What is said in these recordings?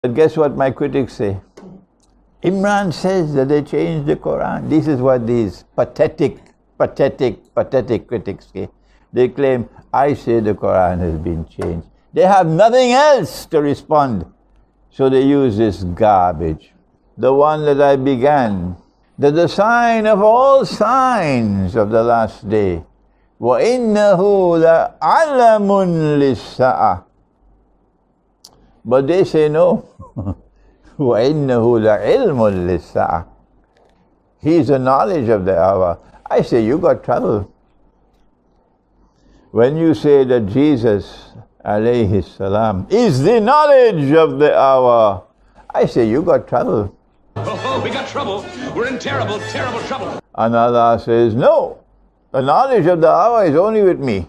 But guess what my critics say? Imran says that they changed the Quran. This is what these pathetic critics say. They claim, I say the Quran has been changed. They have nothing else to respond. So they use this garbage. The one that I began, that the sign of all signs of the last day, وَإِنَّهُ لَعَلَمٌ لِلسَّاعَةِ. But they say no. وَإِنَّهُ لَعِلْمٌ لِلسَّاعَةِ. He's the knowledge of the hour. I say, you got trouble. When you say that Jesus, alayhi salam, is the knowledge of the hour, I say, you got trouble. Oh, we got trouble. We're in terrible, terrible trouble. And Allah says, no, the knowledge of the hour is only with me.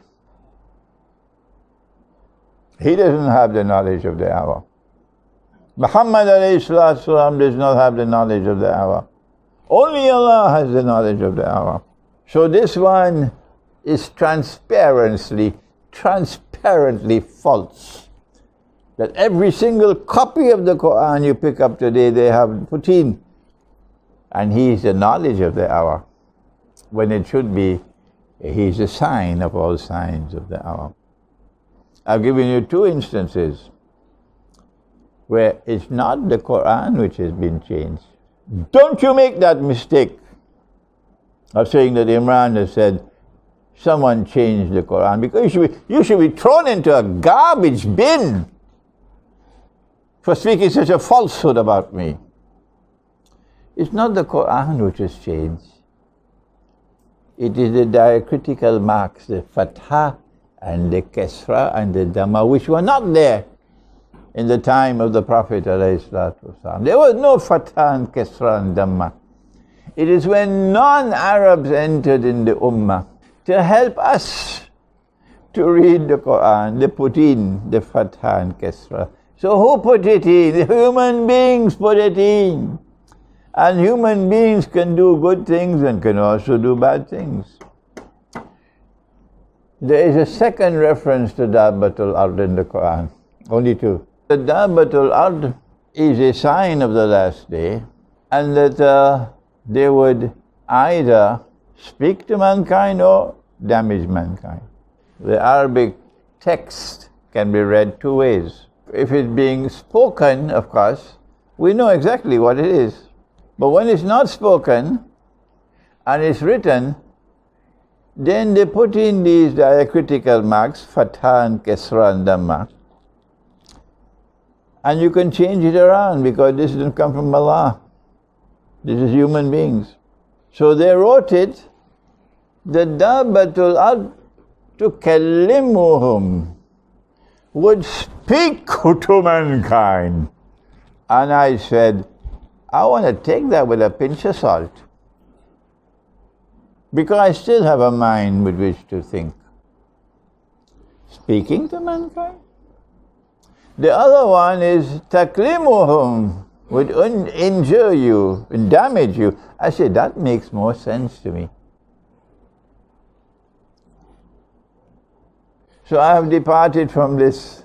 He doesn't have the knowledge of the hour. Muhammad alayhi salatu does not have the knowledge of the hour. Only Allah has the knowledge of the hour. So this one is transparently false. That every single copy of the Quran you pick up today, they have put in. And he is the knowledge of the hour. When it should be, he is a sign of all signs of the hour. I've given you two instances where it's not the Quran which has been changed. Don't you make that mistake of saying that Imran has said someone changed the Quran, because you should be thrown into a garbage bin for speaking such a falsehood about me. It's not the Quran which has changed. It is the diacritical marks, the Fathah and the Kesra and the Dhamma, which were not there in the time of the Prophet ﷺ. There was no Fathah and Kesra and Dhamma. It is when non-Arabs entered in the Ummah to help us to read the Quran, they put in the Fathah and Kesra. So who put it in? The human beings put it in. And human beings can do good things and can also do bad things. There is a second reference to Dabbatul Ard in the Quran. Only two. The Dabbatul Ard is a sign of the last day, and that they would either speak to mankind or damage mankind. The Arabic text can be read two ways. If it's being spoken, of course, we know exactly what it is. But when it's not spoken and it's written, then they put in these diacritical marks, Fathah and Kesra and Dhamma. And you can change it around because this didn't come from Allah. This is human beings. So they wrote it, the Dabbatul Ard tukallimuhum, would speak to mankind. And I said, I want to take that with a pinch of salt, because I still have a mind with which to think. Speaking to mankind. The other one is taklimuhum, would injure you and damage you. I said, that makes more sense to me. So I have departed from this.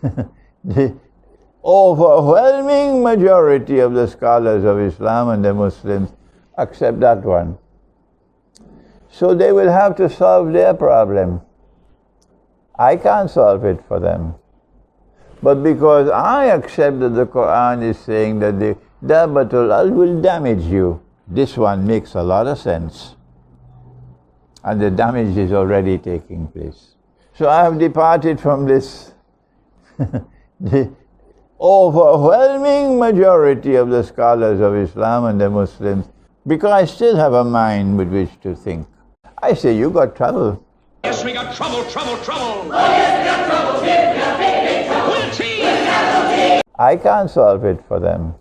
The overwhelming majority of the scholars of Islam and the Muslims accept that one. So they will have to solve their problem. I can't solve it for them. But because I accept that the Quran is saying that the Dabbatul Ard will damage you, this one makes a lot of sense. And the damage is already taking place. So I have departed from this. The overwhelming majority of the scholars of Islam and the Muslims, because I still have a mind with which to think. I say, you got trouble. Yes, we got trouble. Oh, yes, we got trouble. Big trouble. We'll see. I can't solve it for them.